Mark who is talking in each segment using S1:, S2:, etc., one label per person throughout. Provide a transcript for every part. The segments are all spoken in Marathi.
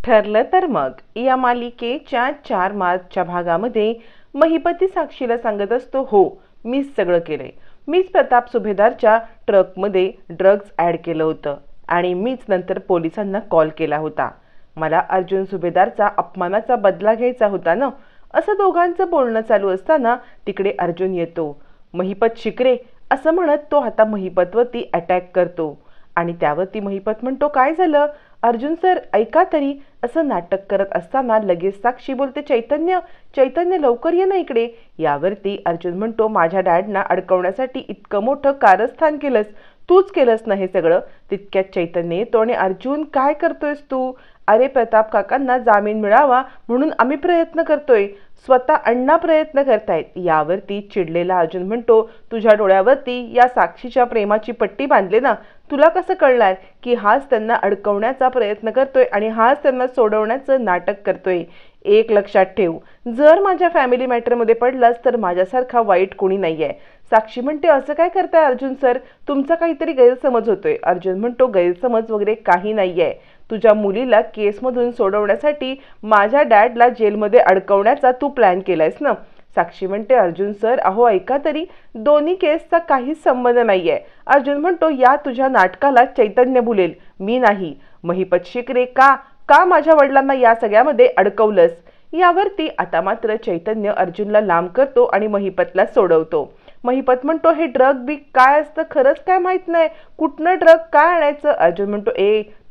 S1: ठरलं तर मग या मालिकेच्या 4 मार्चच्या भागामध्ये महिपती साक्षीला सांगत असतो, हो मीच सगळं केलंय. मीच प्रताप सुभेदारच्या ट्रकमध्ये ड्रग्ज ॲड केलं होतं आणि मीच नंतर पोलिसांना कॉल केला होता. मला अर्जुन सुभेदारचा अपमानाचा बदला घ्यायचा होता ना. असं दोघांचं बोलणं चालू असताना तिकडे अर्जुन येतो. महिपत शिकरे असं म्हणत तो आता महिपतवरती अटॅक करतो आणि त्यावरती महिपत म्हणतो, काय झालं अर्जुन सर, ऐका तरी. असं नाटक करत असताना लगेच साक्षी बोलते, चैतन्य चैतन्य लवकर ये ना इकडे. यावरती अर्जुन म्हणतो, माझ्या डॅडना अडकवण्यासाठी इतकं मोठं कारस्थान केलंस, तूच केलंस ना हे सगळं. तितक्यात चैतन्य येतो आणि अर्जुन काय करतोयस तू. अरे प्रताप काकांना जामीन मिळावा म्हणून आम्ही प्रयत्न करतोय, स्वतः अण्णा प्रयत्न करतायत. यावरती चिडलेला अर्जुन म्हणतो, तुझ्या डोळ्यावरती या साक्षीच्या प्रेमाची पट्टी बांधले ना. तुला कसं कळणार की हाच त्यांना अडकवण्याचा प्रयत्न करतोय आणि हाच त्यांना सोडवण्याचं नाटक करतोय. एक लक्षात ठेव, जर माझ्या फॅमिली मॅटरमध्ये पडलास तर माझ्यासारखा वाईट कोणी नाहीये. साक्षी म्हणते, असं काय करताय अर्जुन सर, तुमचा काहीतरी गैरसमज होतोय. अर्जुन म्हणतो, गैरसमज वगैरे काही नाहीये. तुझ्या मुलीला केसमधून सोडवण्यासाठी माझ्या डॅडला जेलमध्ये अडकवण्याचा तू प्लॅन केलायस ना. साक्षी म्हणते, अर्जुन सर अहो ऐका तरी, दोन्ही केसचा काहीच संबंध नाहीये. अर्जुन म्हणतो, या तुझ्या नाटकाला चैतन्य भुलेल, मी नाही. महिपत शिकरे का माझ्या वडिलांना या सगळ्यामध्ये अडकवलंस. यावरती आता मात्र चैतन्य अर्जुनला लांब करतो आणि महिपतला सोडवतो. महिपत म्हणतो, हे ड्रग बी काय असतं खरंच काय माहित नाही, कुठनं ड्रग काय आणायचं. अर्जुन म्हणतो,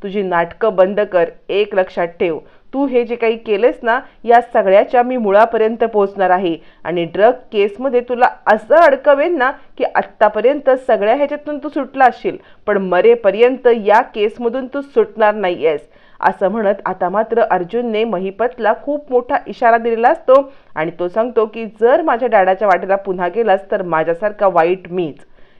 S1: तुझी नाटकं बंद कर. एक लक्षात ठेव, तू हे जे काही केलेस ना या सगळ्याच्या मी मुळापर्यंत पोहोचणार आहे आणि ड्रग केसमध्ये तुला असं अडकवेन ना की आत्तापर्यंत सगळ्या ह्याच्यातून तू सुटला असशील, पण मरेपर्यंत या केसमधून तू सुटणार नाहीयेस. असं म्हणत आता मात्र अर्जुनने महिपतला खूप मोठा इशारा दिलेला असतो आणि तो सांगतो की जर माझ्या डॅडाच्या वाटेला पुन्हा गेलास तर माझ्यासारखा वाईट मीच.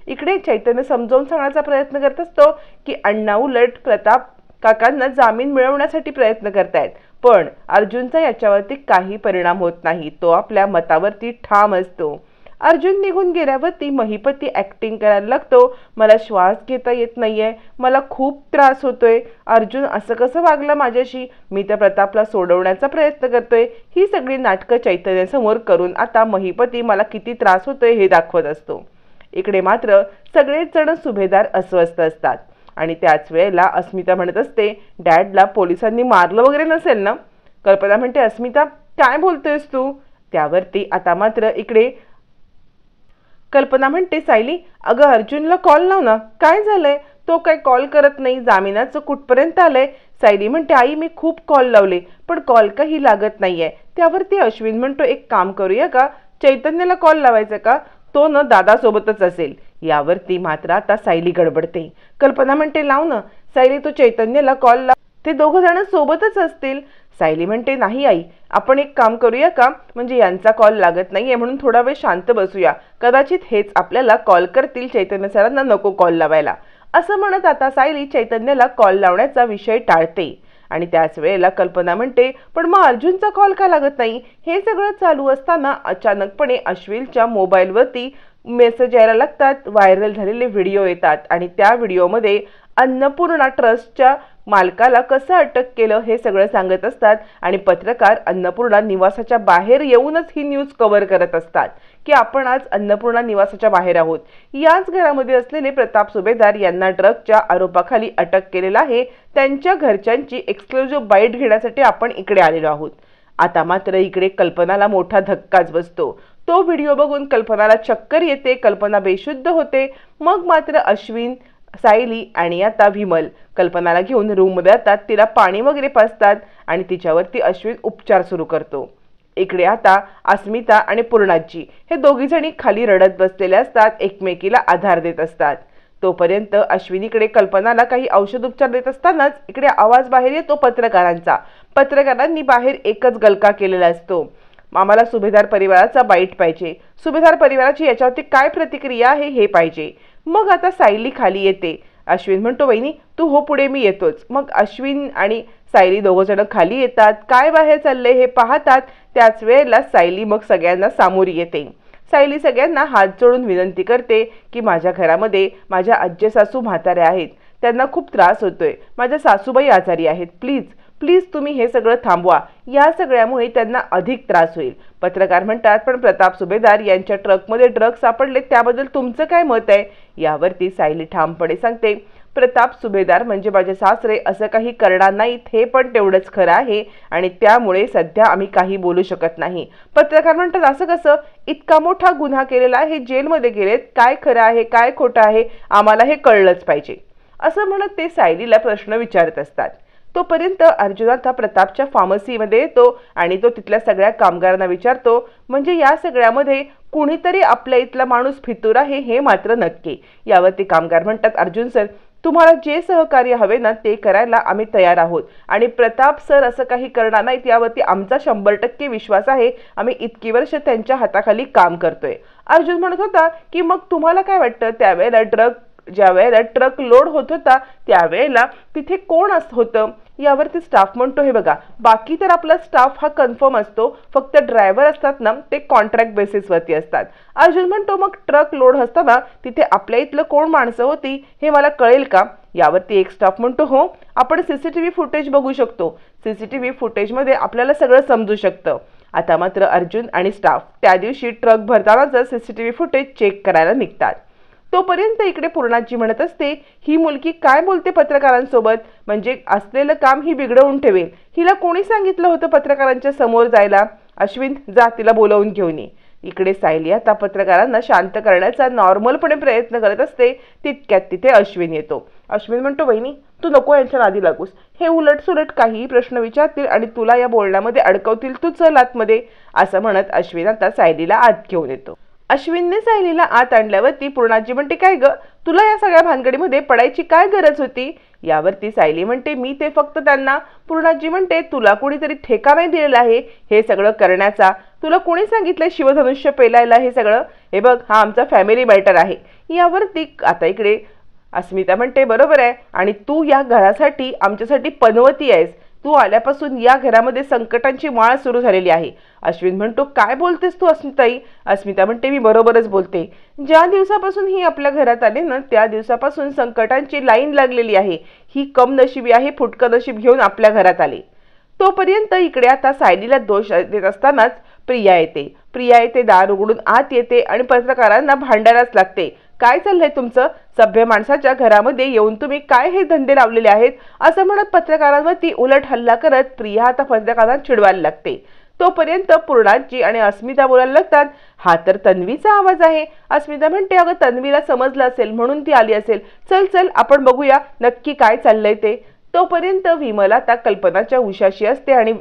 S1: इकडे चैतन्य समजावून सांगण्याचा प्रयत्न करत असतो की अण्णा उलट प्रताप काकांना जामीन मिळवण्यासाठी प्रयत्न करतायत, पण अर्जुनचा याच्यावरती काही परिणाम होत नाही. तो आपल्या मतावरती ठाम असतो. अर्जुन निघून गेल्यावरती महिपती ॲक्टिंग करायला लागतो. मला श्वास घेता येत नाहीये, मला खूप त्रास होतोय. अर्जुन असं कसं वागलं माझ्याशी, मी त्या प्रतापला सोडवण्याचा प्रयत्न करतोय. ही सगळी नाटकं चैतन्यासमोर करून आता महिपती मला किती त्रास होतोय हे दाखवत असतो. इकडे मात्र सगळेच जण सुभेदार अस्वस्थ असतात आणि त्याच वेळेला अस्मिता म्हणत असते, डॅडला पोलिसांनी मारलं वगैरे नसेल ना. कल्पना म्हणते, अस्मिता काय बोलतोयस तू. त्यावरती आता मात्र इकडे कल्पना म्हणते, सायली अगं अर्जुनला कॉल लाव ना, काय झालंय, तो काय कॉल करत नाही, जामिनाचं कुठपर्यंत आलंय. सायली म्हणते, आई मी खूप कॉल लावले पण कॉल काही लागत नाहीये. त्यावरती अश्विन म्हणतो, एक काम करूया का, चैतन्याला कॉल लावायचा का, तो न दादासोबतच असेल. यावरती मात्र आता सायली गडबडते. कल्पना म्हणते, लाव ना सायली, तो चैतन्याला कॉल लाव, ते दोघं जण सोबतच असतील. सायली म्हणते, नाही आई, आपण एक काम करूया का, म्हणजे यांचा कॉल लागत नाहीये म्हणून थोडा वेळ शांत बसूया, कदाचित हेच आपल्याला कॉल करतील, चैतन्य सरांना नको कॉल लावायला. असं म्हणत आता सायली चैतन्याला कॉल लावण्याचा विषय टाळते आणि त्याच वेळेला कल्पना म्हणते, पण मग अर्जुनचा कॉल का लागत नाही. हे सगळं चालू असताना अचानकपणे अश्विनच्या मोबाईलवरती मेसेज यायला लागतात, व्हायरल झालेले व्हिडिओ येतात आणि त्या व्हिडिओमध्ये अन्नपूर्णा ट्रस्टच्या मालकाला कसं अटक केलं हे सगळं सांगत असतात आणि पत्रकार अन्नपूर्णा निवासाच्या बाहेर येऊनच ही न्यूज कव्हर करत असतात की आपण आज अन्नपूर्णा निवासाच्या बाहेर आहोत. याच घरामध्ये असलेले प्रताप सुभेदार यांना ड्रगच्या आरोपाखाली अटक केलेलं आहे. त्यांच्या घरच्यांची एक्सक्लुझिव्ह बाईट घेण्यासाठी आपण इकडे आलेलो आहोत. आता मात्र इकडे कल्पनाला मोठा धक्काच बसतो. तो व्हिडिओ बघून कल्पनाला चक्कर येते, कल्पना बेशुद्ध होते. मग मात्र अश्विन, सायली आणि आता विमल कल्पनाला घेऊन रूममध्ये जातात, तिला पाणी वगैरे पाजतात आणि तिच्यावरती अश्विन उपचार सुरू करतो. इकडे आता अस्मिता आणि पूर्णाजी हे दोघी जणी खाली रडत बसलेले असतात, एकमेकीला आधार देत असतात. तोपर्यंत अश्विनीकडे कल्पनाला काही औषध उपचार देत असतानाच इकडे आवाज बाहेर येतो पत्रकारांचा. पत्रकारांनी बाहेर एकच गलका केलेला असतो, आम्हाला सुभेदार परिवाराचा बाईट पाहिजे, सुभेदार परिवाराची याच्यावरती काय प्रतिक्रिया आहे हे पाहिजे. मग आता सायली खाली येते. अश्विन म्हणतो, वहिनी तू हो पुढे, मी येतोच. मग अश्विन आणि सायली दोघं जण खाली येतात, काय बाहेर चाललंय हे पाहतात. त्याच वेळेला सायली मग सगळ्यांना सामोरी येते. सायली सगळ्यांना हात जोडून विनंती करते की माझ्या घरामध्ये माझ्या आज्जे सासू म्हाताऱ्या आहेत, त्यांना खूप त्रास होतोय, माझ्या सासूबाई आजारी आहेत, प्लीज प्लीज तुम्ही हे सगळं थांबवा, या सगळ्यामुळे त्यांना अधिक त्रास होईल. पत्रकार म्हणतात, पण प्रताप सुभेदार यांच्या ट्रकमध्ये ड्रग्ज सापडले, त्याबद्दल तुमचं काय मत आहे? यावरती सायली ठामपणे सांगते, प्रताप सुभेदार म्हणजे माझे सासरे असं काही करणार नाहीत, हे पण तेवढंच खरं आहे आणि त्यामुळे सध्या आम्ही काही बोलू शकत नाही. पत्रकार म्हणतात, असं कसं? इतका मोठा गुन्हा केलेला आहे, जेलमध्ये गेलेत, काय खरं आहे काय खोटं आहे आम्हाला हे कळलंच पाहिजे, असं म्हणत ते सायलीला प्रश्न विचारत असतात. तोपर्यंत अर्जुन आता प्रतापच्या फार्मसीमध्ये येतो आणि तो तिथल्या सगळ्या कामगारांना विचारतो, म्हणजे या सगळ्यामध्ये कुणीतरी आपल्या इथला माणूस फितूर आहे हे मात्र नक्की. यावरती कामगार म्हणतात, अर्जुन सर, तुम्हाला जे सहकार्य हवे ना ते करायला आम्ही तयार आहोत आणि प्रताप सर असं काही करणार नाहीत यावरती आमचा 100% विश्वास आहे. आम्ही इतकी वर्ष त्यांच्या हाताखाली काम करतोय. अर्जुन म्हणत होता की मग तुम्हाला काय वाटतं, त्यावेळेला ज्या वेळेला ट्रक लोड होत होता त्यावेळेला तिथे कोण होतं? यावरती स्टाफ म्हणतो, हे बघा, बाकी तर आपला स्टाफ हा कन्फर्म असतो, फक्त ड्रायव्हर असतात ना ते कॉन्ट्रॅक्ट बेसिसवरती असतात. अर्जुन म्हणतो, मग ट्रक लोड असताना तिथे आपल्या इथलं कोण माणसं होती हे मला कळेल का? यावरती एक स्टाफ म्हणतो, हो, आपण सीसीटीव्ही फुटेज बघू शकतो, सीसीटीव्ही फुटेजमध्ये आपल्याला सगळं समजू शकतं. आता मात्र अर्जुन आणि स्टाफ त्या दिवशी ट्रक भरतानाचं सीसीटीव्ही फुटेज चेक करायला निघतात. तोपर्यंत इकडे पूर्णाजी म्हणत असते, ही मुलगी काय बोलते पत्रकारांसोबत, म्हणजे असलेलं काम ही बिघडवून ठेवेल. हिला कोणी सांगितलं होतं पत्रकारांच्या समोर जायला? अश्विन, जा तिला बोलावून घेऊन ये. इकडे सायली आता पत्रकारांना शांत करण्याचा नॉर्मलपणे प्रयत्न करत असते. तितक्यात तिथे अश्विन येतो. अश्विन म्हणतो, वहिनी, तू नको यांच्या नादी लागूस, हे उलटसुलट काहीही प्रश्न विचारतील आणि तुला या बोलण्यामध्ये अडकवतील, तू चल आतमध्ये, असं म्हणत अश्विन आता सायलीला आत घेऊन येतो. अश्विनने सायलीला आत आणल्यावरती पूर्णाजी म्हणते, काय ग, तुला या सगळ्या भानगडीमध्ये पडायची काय गरज होती? यावरती सायली म्हणते, मी ते फक्त त्यांना. पूर्णाजी म्हणते, तुला कोणीतरी ठेका नाही दिलेला आहे हे सगळं करण्याचा? तुला कोणी सांगितलंय शिवधनुष्य पेलायला हे सगळं? हे बघ, हा आमचा फॅमिली मॅटर आहे. यावरती आता इकडे अस्मिता म्हणते, बरोबर आहे, आणि तू या घरासाठी आमच्यासाठी पनवती आहेस. तू आल्यापासून या घरामध्ये संकटांची माळ सुरू झालेली आहे. अश्विन म्हणतो, काय बोलतेस तू अस्मिताई? अस्मिता म्हणते, मी बरोबरच बोलते. ज्या दिवसापासून ही आपल्या घरात आली ना त्या दिवसापासून संकटांची लाईन लागलेली आहे. ही कमनशिबी आहे, फुटकं नशीब घेऊन आपल्या घरात आली. तोपर्यंत इकडे आता सायलीला दोष देत असतानाच प्रिया येते, दार उघडून आत येते आणि पत्रकारांना भांडायलाच लागते. काय चाललंय तुमचं? सभ्य माणसाच्या घरामध्ये येऊन तुम्ही काय हे धंदे लावलेले आहेत, असं म्हणत पत्रकारांवरती उलट हल्ला करत प्रिया आता पत्रकारांना चिडवायला लागते. तोपर्यंत पूर्णाजी आणि अस्मिता बोलायला लागतात, हा तर तन्वीचा आवाज आहे. अस्मिता म्हणते, अगं तन्वीला समजलं असेल म्हणून ती आली असेल, चल चल आपण बघूया नक्की काय चाललंय ते. तोपर्यंत विमला आता कल्पनाच्या उशाशी असते आणि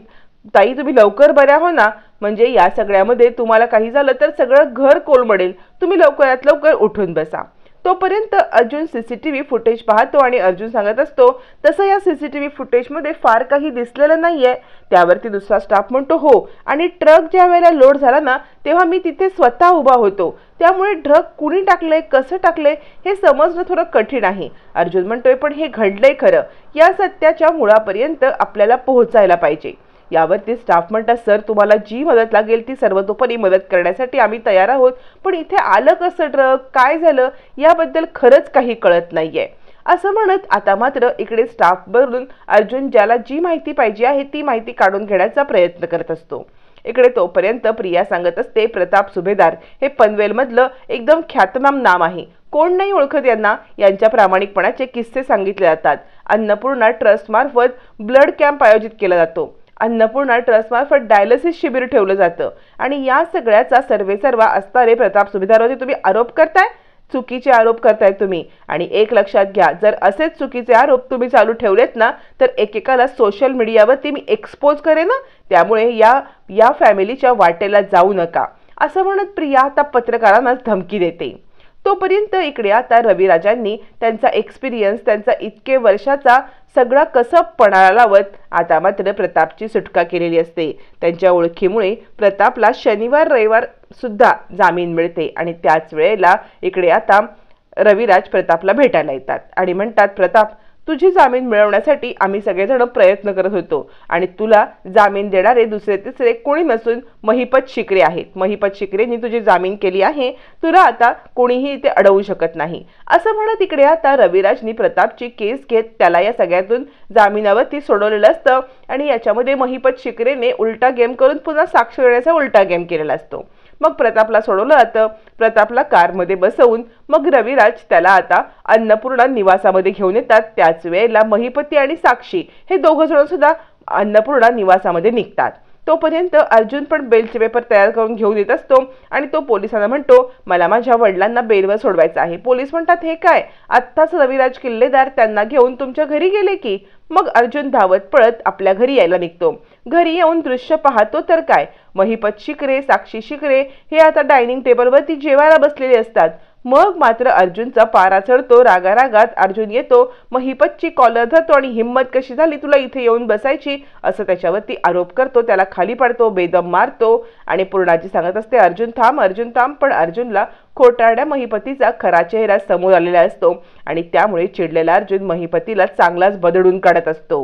S1: ताई, तुम्ही लवकर बऱ्या हो ना, म्हणजे या सगळ्यामध्ये तुम्हाला काही झालं तर सगळं घर कोलमडेल, तुम्ही लवकरात लवकर उठून बसा. तोपर्यंत अर्जुन सीसीटीव्ही फुटेज पाहतो आणि अर्जुन सांगत असतो, तसं या सीसीटीव्ही फुटेजमध्ये फार काही दिसलेलं नाहीये. त्यावरती दुसरा स्टाफ म्हणतो, हो, आणि ट्रक ज्या वेळेला लोड झाला ना तेव्हा मी तिथे स्वतः उभा होतो, त्यामुळे ट्रक कुणी टाकले, कसं टाकले हे समजणं थोडं कठीण आहे. अर्जुन म्हणतोय, पण हे घडलंय खरं, या सत्याच्या मुळापर्यंत आपल्याला पोहोचायला पाहिजे. यावरती स्टाफ म्हणतात, सर, तुम्हाला जी मदत लागेल ती सर्वतोपरी मदत करण्यासाठी आम्ही तयार आहोत, पण इथे आलं कसं ट्रक, काय झालं याबद्दल खरंच काही कळत नाहीये, असं म्हणत आता मात्र इकडे स्टाफ बदलून अर्जुन ज्याला जी माहिती पाहिजे आहे ती माहिती काढून घेण्याचा प्रयत्न करत असतो. इकडे तोपर्यंत प्रिया सांगत असते, प्रताप सुभेदार हे पनवेलमधलं एकदम ख्यातनाम नाम आहे, कोण नाही ओळखत यांना. यांच्या प्रामाणिकपणाचे किस्से सांगितले जातात. अन्नपूर्णा ट्रस्ट मार्फत ब्लड कॅम्प आयोजित केला जातो. अन्नपूर्णा ट्रस्ट मार्फत डायलिसिस शिबिर ठेवलं जातं आणि या सगळ्याचा सर्वेसर्वा असणारे प्रताप सुभेदारवरती तुम्ही आरोप करताय, चुकीचे आरोप करताय तुम्ही. आणि एक लक्षात घ्या, जर असेच चुकीचे आरोप तुम्ही चालू ठेवलेत ना तर एकेकाला सोशल मीडियावरती मी एक्सपोज करेन ना, त्यामुळे या फॅमिलीच्या वाटेला जाऊ नका, असं म्हणत प्रिया आता पत्रकारांनाच धमकी देते. तोपर्यंत इकडे आता रविराजांनी त्यांचा एक्सपिरियन्स, त्यांचा इतके वर्षाचा सगळा कसं पणाला लावत आता मात्र प्रतापची सुटका केलेली असते. त्यांच्या ओळखीमुळे प्रतापला शनिवार रविवार सुद्धा जामीन मिळते आणि त्याच वेळेला इकडे आता रविराज प्रतापला भेटायला येतात आणि म्हणतात, प्रताप, तुझी जामीन मिळवण्यासाठी आम्ही सगळेजण प्रयत्न करत होतो आणि तुला जामीन देणारे दुसरे तिसरे कोणी नसून महिपत शिकरे आहेत। महिपत शिकरेंनी तुझी जामीन केली आहे, तुला आता कोणीही इथे अडवू शकत नाही असं म्हणत इकडे आता रविराजनी प्रतापची केस घेत त्याला या सगळ्यातून जामिनावरती सोडवलेलं असतं आणि याच्यामध्ये महिपत शिकरेने उलटा गेम करून पुन्हा साक्ष देण्याचा उलटा गेम केलेला असतो। मग प्रतापला सोडवलं जातं। प्रतापला कारमध्ये बसवून मग रविराज त्याला आता अन्नपूर्णा निवासामध्ये घेऊन येतात। त्याच वेळेला महिपती आणि साक्षी हे दोघं जण सुद्धा अन्नपूर्णा निवासामध्ये निघतात। तोपर्यंत अर्जुन पण बेलचे पेपर तयार करून घेऊन येत असतो आणि तो पोलिसांना म्हणतो मला माझ्या वडिलांना बेलवर सोडवायचं आहे। पोलीस म्हणतात हे काय, आत्ताच रविराज किल्लेदार त्यांना घेऊन तुमच्या घरी गेले की। मग अर्जुन धावत पळत आपल्या घरी यायला निघतो। घरी येऊन दृश्य पाहतो तर काय, महिपत शिकरे साक्षी शिकरे हे आता डायनिंग टेबलवरती जेवायला बसलेले असतात। मग मात्र अर्जुनचा पारा चढतो। रागारागात अर्जुन येतो, महिपतची कॉलर धरतो आणि हिम्मत कशी झाली तुला इथे येऊन बसायची असं त्याच्यावरती आरोप करतो। त्याला खाली पाडतो, बेदम मारतो आणि पूर्णाजी सांगत असते अर्जुन थांब। पण अर्जुनला खोटारड्या महिपतीचा खरा चेहरा समोर आलेला असतो आणि त्यामुळे चिडलेला अर्जुन महिपतीला चांगलाच बदडून काढत असतो।